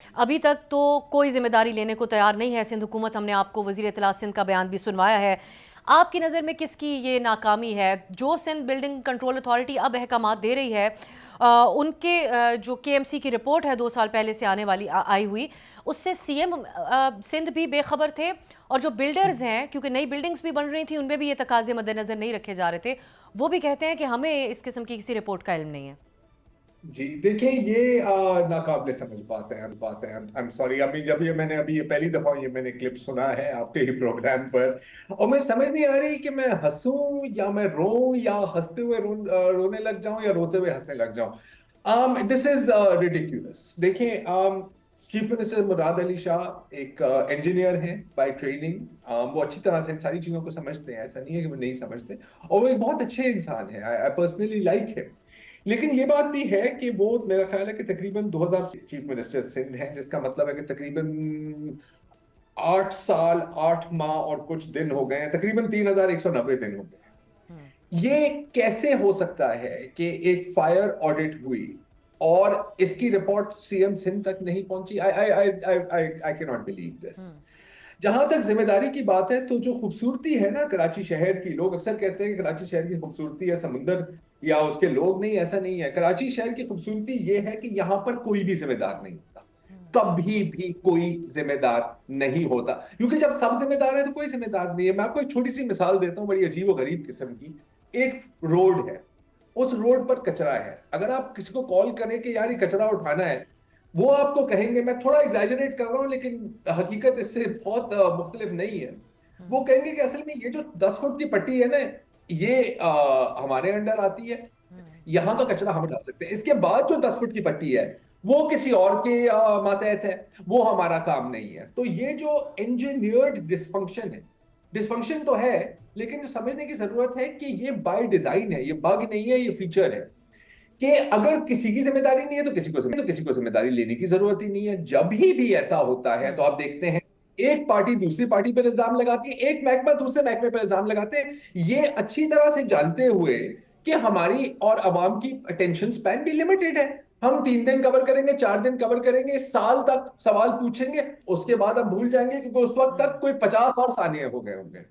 ابھی تک تو کوئی ذمہ داری لینے کو تیار نہیں ہے سندھ حکومت. ہم نے آپ کو وزیر اطلاعات سندھ کا بیان بھی سنوایا ہے. آپ کی نظر میں کس کی یہ ناکامی ہے؟ جو سندھ بلڈنگ کنٹرول اتھارٹی اب احکامات دے رہی ہے، ان کے جو کے ایم سی کی رپورٹ ہے 2 سال پہلے سے آئی ہوئی، اس سے سی ایم سندھ بھی بے خبر تھے، اور جو بلڈرز ہیں، کیونکہ نئی بلڈنگز بھی بن رہی تھیں، ان میں بھی یہ تقاضے مد نظر نہیں رکھے جا رہے تھے، وہ بھی کہتے ہیں کہ ہمیں اس قسم کی کسی رپورٹ کا علم نہیں ہے. جی دیکھیں، یہ ناقابل سمجھ بات ہے. I'm sorry، جب یہ میں نے ابھی یہ پہلی دفعہ یہ میں نے کلپ سنا ہے آپ کے ہی پروگرام پر، اور میں سمجھ نہیں آ رہی کہ میں ہنسوں یا میں روں، یا ہنستے ہوئے رونے لگ جاؤں، یا روتے ہوئے ہنسنے لگ جاؤں. دس از ریڈیکیولس. دیکھیں، چیف منسٹر مراد علی شاہ ایک انجینئر ہیں بائی ٹریننگ. وہ اچھی طرح سے ان ساری چیزوں کو سمجھتے ہیں، ایسا نہیں ہے کہ وہ نہیں سمجھتے، اور وہ ایک بہت اچھے انسان ہیں. I personally like him. لیکن یہ بات بھی ہے کہ وہ میرا خیال ہے کہ تقریباً 2000 چیف منسٹر سندھ ہیں، جس کا مطلب ہے کہ تقریباً 8 سال 8 ماہ اور کچھ دن ہو گئے ہیں، تقریباً 3190 دن ہو گئے ہیں. یہ کیسے ہو سکتا ہے کہ ایک فائر آڈٹ ہوئی اور اس کی رپورٹ سی ایم سندھ تک نہیں پہنچی؟ I cannot believe this. جہاں تک ذمہ داری کی بات ہے، تو جو خوبصورتی ہے نا کراچی شہر کی، لوگ اکثر کہتے ہیں کہ کراچی شہر کی خوبصورتی ہے سمندر یا اس کے لوگ. نہیں، ایسا نہیں ہے. کراچی شہر کی خوبصورتی یہ ہے کہ یہاں پر کوئی بھی ذمہ دار نہیں ہوتا، کبھی بھی کوئی ذمہ دار نہیں ہوتا، کیونکہ جب سب ذمہ دار ہیں تو کوئی ذمہ دار نہیں ہے. میں آپ کو ایک چھوٹی سی مثال دیتا ہوں، بڑی عجیب و غریب قسم کی. ایک روڈ ہے، اس روڈ پر کچرا ہے. اگر آپ کسی کو کال کریں کہ یار یہ کچرا اٹھانا ہے، وہ آپ کو کہیں گے، میں تھوڑا ایگزیجریٹ کر رہا ہوں لیکن حقیقت اس سے بہت مختلف نہیں ہے، وہ کہیں گے کہ اصل میں یہ جو 10 فٹ کی پٹی ہے نا، یہ ہمارے انڈر آتی ہے، یہاں کا کچرا ہم اٹھا سکتے ہیں. اس کے بعد جو 10 فٹ کی پٹی ہے وہ کسی اور کے ماتحت ہے، وہ ہمارا کام نہیں ہے. تو یہ جو انجینئرڈ ڈسفنکشن ہے، ڈسفنکشن تو ہے، لیکن جو سمجھنے کی ضرورت ہے کہ یہ بائی ڈیزائن ہے، یہ بگ نہیں ہے، یہ فیچر ہے. کہ اگر کسی کی ذمہ داری نہیں ہے تو کسی کو ذمہ داری لینے کی ضرورت ہی نہیں ہے. جب ہی ایسا ہوتا ہے تو آپ دیکھتے ہیں ایک پارٹی دوسری پارٹی پر الزام لگاتی ہے، ایک محکمہ دوسرے محکمے پر الزام لگاتے ہیں، یہ اچھی طرح سے جانتے ہوئے کہ ہماری اور عوام کی اٹینشن سپین بھی لمیٹڈ ہے. ہم 3 دن کور کریں گے، 4 دن کور کریں گے، سال تک سوال پوچھیں گے، اس کے بعد ہم بھول جائیں گے، کیونکہ اس وقت تک کوئی 50 اور ثانیے ہو گئے ہوں گے.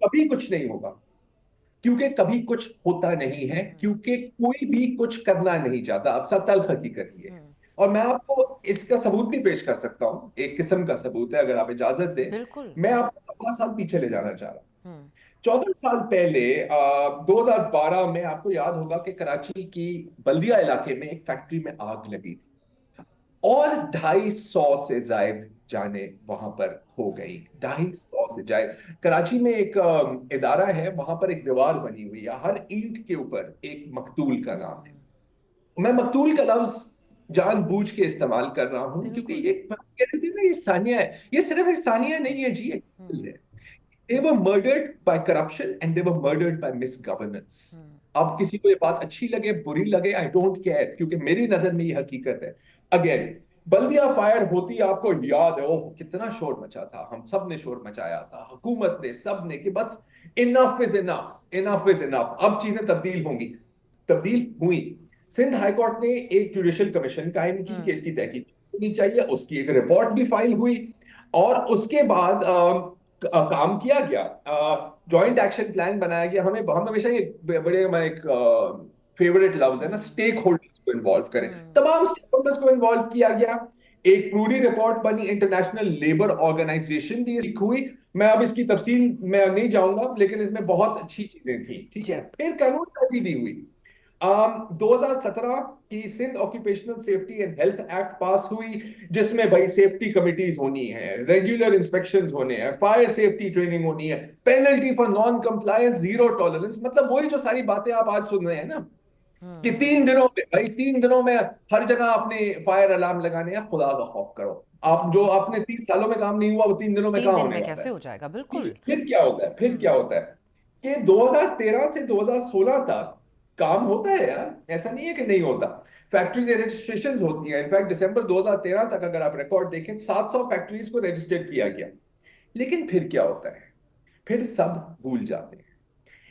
کبھی کچھ نہیں ہوگا، کیونکہ کبھی کچھ ہوتا نہیں ہے، کیونکہ کوئی بھی کچھ کرنا نہیں چاہتا. اب تلخ حقیقت یہ ہے. اور میں آپ کو اس کا ثبوت بھی پیش کر سکتا ہوں، ایک قسم کا ثبوت ہے اگر آپ اجازت دیں. بالکل. میں آپ کو 14 سال پیچھے لے جانا چاہ رہا ہوں. 14 سال پہلے 2012 میں آپ کو یاد ہوگا کہ کراچی کی بلدیہ علاقے میں ایک فیکٹری میں آگ لگی تھی، اور 250 سے زائد جانیں وہاں پر ہو گئی. 250 سے زائد. کراچی میں ایک ادارہ ہے، وہاں پر ایک دیوار بنی ہوئی ہے، ہر اینٹ کے اوپر ایک مقتول کا نام ہے. میں مقتول کا لفظ جان بوجھ کے استعمال کر رہا ہوں کیونکہ بالکل. یہ کہتے تھے نا، یہ ثانیہ ہے. یہ صرف ایک ثانیہ نہیں ہے جی، یہ ہے. They were murdered by corruption and they were murdered by misgovernance. اب کسی کو یہ بات اچھی لگے بری لگے، I don't care، کیونکہ میری نظر میں یہ حقیقت ہے. اگین، بلدیہ فائر ہوتی آپ کو یاد ہے، اوہ کتنا شور مچا تھا، ہم سب نے شور مچایا تھا، حکومت نے، سب نے، کہ بس enough is enough، enough is enough، اب چیزیں تبدیل ہوں گی. تبدیل ہوئی. سندھ ہائی کورٹ نے ایک جوڈیشل کمیشن قائم کی کہ اس کی تحقیق ہونی چاہیے، اس کی ایک رپورٹ بھی فائل ہوئی، اور اس کے بعد کام کیا گیا، جوائنٹ ایکشن پلان بنایا گیا. ہم ہمیشہ یہ بڑے ایک فیورٹ لفظ ہے نا، سٹیک ہولڈرز کو انوالو کریں. تمام سٹیک ہولڈرز کو انوالو کیا گیا. ایک پوری رپورٹ بنی، انٹرنیشنل لیبر آرگنائزیشن بھی ہوئی. میں اب اس کی تفصیل میں نہیں جاؤں گا، لیکن اس میں بہت اچھی چیزیں تھیں. ٹھیک ہے. پھر قانون سازی بھی ہوئی. 2017 کی Sindh occupational safety and health act pass ہوئی، جس میں بھائی سیفٹی کمیٹیز ہونی ہے، ریگولر انسپیکشنز ہونے ہیں، فائر سیفٹی ٹریننگ ہونی ہے، penalty for non compliance, zero tolerance. مطلب وہی جو ساری باتیں آپ آج سن رہے ہیں نا، کہ 3 دنوں میں بھائی 3 دنوں میں ہر جگہ آپ نے فائر الارم لگانے ہیں. خدا کا خوف کرو. آپ جو آپ نے 30 سالوں میں کام نہیں ہوا، وہ 3 دنوں میں 3 کہاں دن ہونے میں والا کیسے ہے؟ ہو جائے گا؟ بالکل. پھر کیا ہوتا ہے؟ پھر کیا ہوتا ہے کہ 2013 سے 2016 تک کام ہوتا ہے یار، ایسا نہیں ہے کہ نہیں ہوتا. فیکٹری رجسٹریشنز ہوتی ہیں. انفیکٹ دسمبر 2013 تک اگر آپ ریکارڈ دیکھیں 700 فیکٹریز کو رجسٹر کیا گیا. لیکن پھر کیا ہوتا ہے؟ پھر سب بھول جاتے ہیں.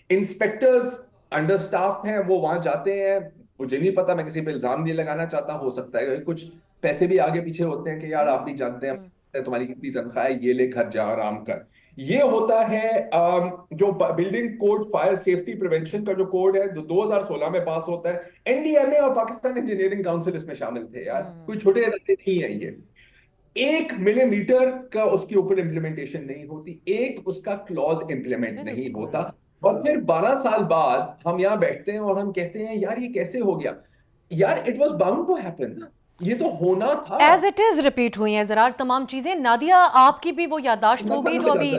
انسپیکٹرز انڈر سٹاف ہیں، وہ وہاں جاتے ہیں. مجھے نہیں پتا، میں کسی پہ الزام نہیں لگانا چاہتا، ہو سکتا ہے کچھ पैसे भी आगे पीछे होते हैं कि यार आप भी जानते हैं तुम्हारी कितनी तनख्वाह है, ये ले घर जा आराम कर। ये होता है जो building code fire safety prevention का जो कोड है, जो 2016 में पास होता है। एनडीएमए और पाकिस्तान इंजीनियरिंग काउंसिल इसमें शामिल थे यार, कोई छोटे इदारे नहीं है ये। 1 मिलीमीटर का उसके ऊपर इम्प्लीमेंटेशन नहीं होती, एक उसका क्लॉज इम्प्लीमेंट नहीं होता। और फिर 12 साल बाद हम यहाँ बैठते हैं और हम कहते हैं यार ये कैसे हो गया। यार it was bound to happen ना, ये तो होना था। एज इट इज रिपीट हुई हैं ज़रार तमाम चीज़ें। नादिया, आपकी भी वो याददाश्त होगी जो अभी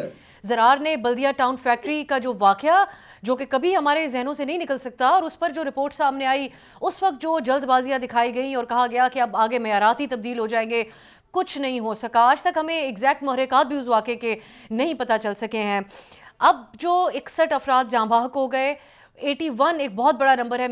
ज़रार ने बल्दिया टाउन फैक्ट्री का जो वाकया, जो कि कभी हमारे जहनों से नहीं निकल सकता, और उस पर जो रिपोर्ट सामने आई उस वक्त जो जल्दबाजियां दिखाई गई और कहा गया कि अब आगे मेयारात ही तब्दील हो जाएंगे, कुछ नहीं हो सका। आज तक हमें एग्जैक्ट महरक़ात भी उस वाक़े के नहीं पता चल सके हैं। अब जो 61 अफराद जाँ बहक हो गए, 81 एक बहुत बड़ा नंबर है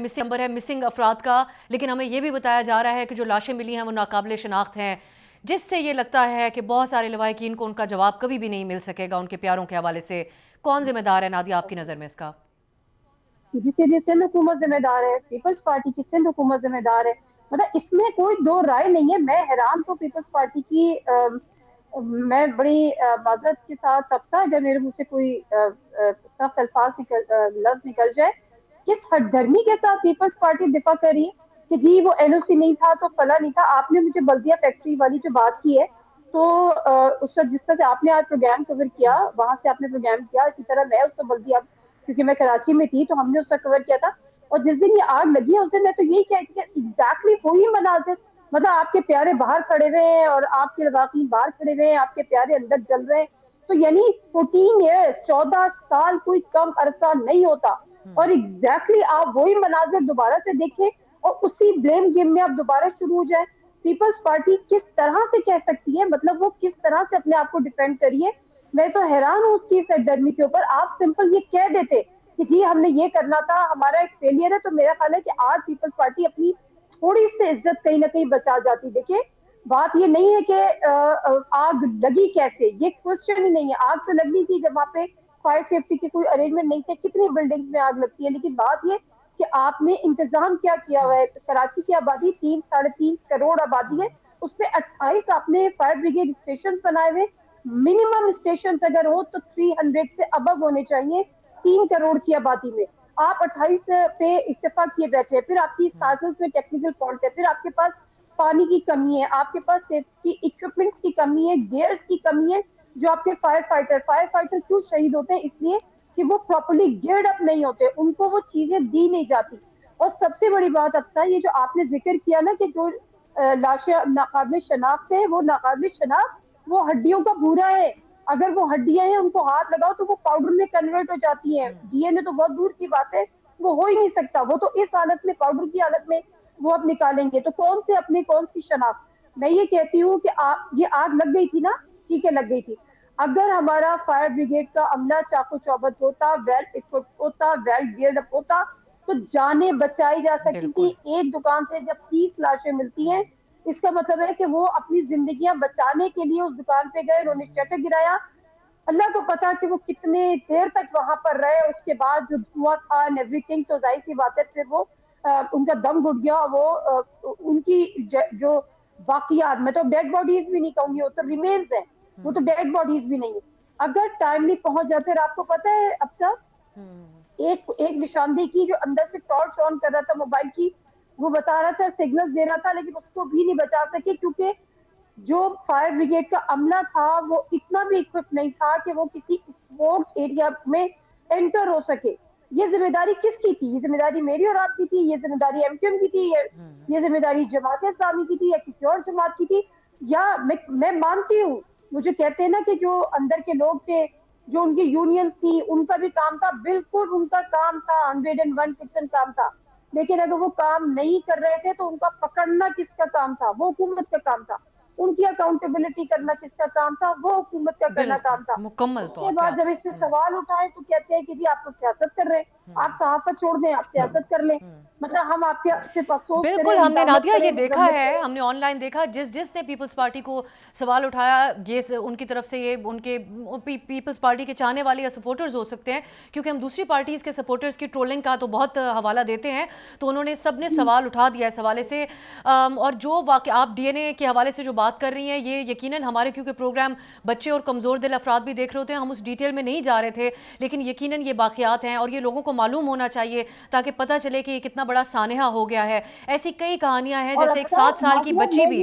मिसिंग अफराद का, लेकिन हमें यह भी बताया जा रहा है कि जो लाशें मिली हैं वो नाकाबिल शनाख्त हैं, जिससे ये लगता है कि बहुत सारे लवाहिकीन को उनका जवाब कभी भी नहीं मिल सकेगा उनके प्यारों के हवाले से। कौन जिम्मेदार है नादिया आपकी नज़र में इसका? सिंध हुकूमत जिम्मेदार है, पीपल्स पार्टी की सिंध हुकूमत जिम्मेदार है। मतलब इसमें कोई दो राय नहीं है। मैं हैरान तो पीपल्स पार्टी की मैं बड़ी माजरत के साथ अफसा अगर मेरे मुंह से कोई सख्त अल्फाज लफ्ज निकल जाए, किस हठधर्मी के साथ पीपल्स पार्टी दिफा कर रही है कि जी वो एनओसी नहीं था तो फला नहीं था। आपने मुझे बल्दिया फैक्ट्री वाली जो बात की है, तो उस जिस तरह से आपने आज प्रोग्राम कवर किया, वहां से आपने प्रोग्राम किया, इसी तरह मैं उसको बल्दिया, क्योंकि मैं कराची में थी तो हमने उसका कवर किया था। और जिस दिन ये आग लगी है उस दिन मैं तो यही कहती थी एग्जैक्टली वही मनाजिर, मतलब आपके प्यारे बाहर खड़े हुए हैं और आपके लवाकीन बाहर खड़े हुए हैं, आपके प्यारे अंदर जल रहे हैं। तो यानी 14 ईयर्स 14 साल कोई कम अरसा नहीं होता। और एग्जैक्टली आप वही मनाजिर दोबारा से देखें और उसी ब्लेम गेम में आप दोबारा शुरू हो जाए। पीपल्स पार्टी किस तरह से कह सकती है, मतलब वो किस तरह से अपने आप को डिफेंड करिए। मैं तो हैरान हूँ उसकी सरगर्मी के ऊपर। आप सिंपल ये कह देते कि जी हमने ये करना था, हमारा एक फेलियर है, तो मेरा ख्याल है कि आज पीपल्स पार्टी अपनी थोड़ी सी इज्जत कहीं ना कहीं बचा जाती। देखिए बात ये नहीं है कि आग लगी कैसे, ये क्वेश्चन ही नहीं है। आग तो लगनी थी जब वहाँ पे फायर सेफ्टी के कोई अरेंजमेंट नहीं थे। कितनी बिल्डिंग में आग लगती है, लेकिन बात ये कि आपने इंतजाम क्या किया हुआ है। कराची की आबादी 3-3.5 करोड़ आबादी है, उसपे 28 आपने फायर ब्रिगेड स्टेशन बनाए हुए। मिनिमम स्टेशन अगर हो तो 300 से अबव होने चाहिए 3 करोड़ की आबादी में। आप 28 पे इत्तेफाक किए बैठे हैं। फिर आपकी स्टार्टर्स में टेक्निकल फॉल्ट है, फिर आपके पास पानी की कमी है, आपके पास सेफ्टी इक्विपमेंट की कमी है, गियर्स की कमी है। जो आपके फायर फाइटर क्यों शहीद होते हैं? इसलिए कि वो प्रॉपर्ली गियर्ड अप नहीं होते, उनको वो चीजें दी नहीं जाती। और सबसे बड़ी बात अफसा, ये जो आपने जिक्र किया ना कि जो लाशें नाकाबिल शनाख्त है, वो नाकाबिल शनाख्त वो हड्डियों का भूरा है। अगर वो हड्डियां हैं उनको हाथ लगाओ तो वो पाउडर में कन्वर्ट हो जाती हैं। डीएनए तो बहुत दूर की बात है, वो हो ही नहीं सकता। वो तो इस हालत में, पाउडर की हालत में वो अब निकालेंगे तो कौन सी शनाख्त। मैं ये कहती हूँ कि ये आग लग गई थी ना, ठीक है लग गई थी। अगर हमारा फायर ब्रिगेड का अमला चाकू चौबत होता, वेल इक्विप होता, वेल गियर्ड अप होता, तो जानें बचाई जा सकती थी। एक दुकान से जब 30 लाशें मिलती हैं, इसका मतलब है कि वो अपनी जिंदगियां बचाने के लिए उस दुकान पे गए, उन्होंने शटर गिराया। अल्लाह को पता कि वो कितने देर तक वहां पर रहे। उसके बाद जो धुआं था एंड एवरीथिंग, तो जाहिर सी बात है फिर वो उनका दम घुट गया। वो उनकी जो बाकियात, मैं तो डेड बॉडीज भी नहीं कहूंगी, वो तो रिमेन्स है, वो तो डेड बॉडीज भी नहीं है। अगर टाइमली पहुंच जाते। और आपको पता है अफसर, एक निशानदेही की जो अंदर से टॉर्च ऑन कर रहा था मोबाइल की, वो बता रहा था, सिग्नल दे रहा था, लेकिन उसको भी नहीं बचा सके क्योंकि जो फायर ब्रिगेड का अमला था वो इतना भी इक्विप नहीं था कि वो किसी स्मोक एरिया में एंटर हो सके। ये जिम्मेदारी किसकी थी? ये जिम्मेदारी मेरी और आपकी थी, ये जिम्मेदारी एमक्यूएम की थी, ये जिम्मेदारी जमात इस्लामी की थी या किसी और जमात की थी? या मैं मानती हूँ, मुझे कहते हैं ना कि जो अंदर के लोग थे, जो उनकी यूनियन थी, उनका भी काम था, बिल्कुल उनका काम था, 101% काम था। लेकिन अगर वो काम नहीं कर रहे थे तो उनका पकड़ना किसका काम था? वो हुकूमत का काम था। उनकी अकाउंटेबिलिटी करना किसका काम था, वो हुकूमत का करना काम था। मुकम्मल तौर उसके बाद जब इससे सवाल उठाए तो कहते हैं कि जी आप तो सियासत कर रहे हैं, आप सहाफत छोड़ दें, आप सियासत कर लें। मतलब हम आपके सिर्फ अफसोस करें, बिल्कुल, हमने इंतकाम नादिया करें, ये देखा मजम्मत है, करें। हमने ऑनलाइन देखा, जिसने पीपल्स पार्टी को सवाल उठाया, ये उनकी तरफ से ये उनके पीपल्स पार्टी के चाहने वाले या सपोर्टर्स हो सकते हैं, क्योंकि हम दूसरी पार्टीज़ के सपोर्टर्स की ट्रोलिंग का तो बहुत हवाला देते हैं, तो उन्होंने सब ने सवाल उठा दिया इस हवाले से। और जो वाक़या आप DNA के हवाले से जो बात कर रही हैं, ये यकीनन हमारे, क्योंकि प्रोग्राम बच्चे और कमज़ोर दिल अफराद भी देख रहे होते हैं, हम उस डिटेल में नहीं जा रहे थे, लेकिन यकीनन ये वाक़यात हैं और ये लोगों को मालूम होना चाहिए ताकि पता चले कि ये कितना बड़ा सानहा हो गया है। ऐसी कई कहानियां हैं, और जैसे एक अच्छा, 7 साल की नाज़िया, बच्ची भी।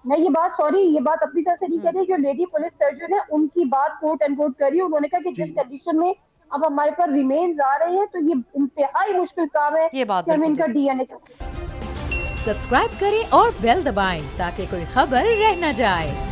मैं ये बात सॉरी, ये बात अपनी तरफ से नहीं कह रही, जो लेडी पुलिस सर्जन है उनकी बात कोट एंड कोट कर रही है। उन्होंने कहा कि जिस कंडीशन में अब हमारे पास रिमेन्स आ रहे हैं, तो ये इंतहाई मुश्किल काम है ये बात कि हम बिल्कुल इनका DNA सब्सक्राइब करें और बेल दबाएं ताकि कोई खबर रह न जाए।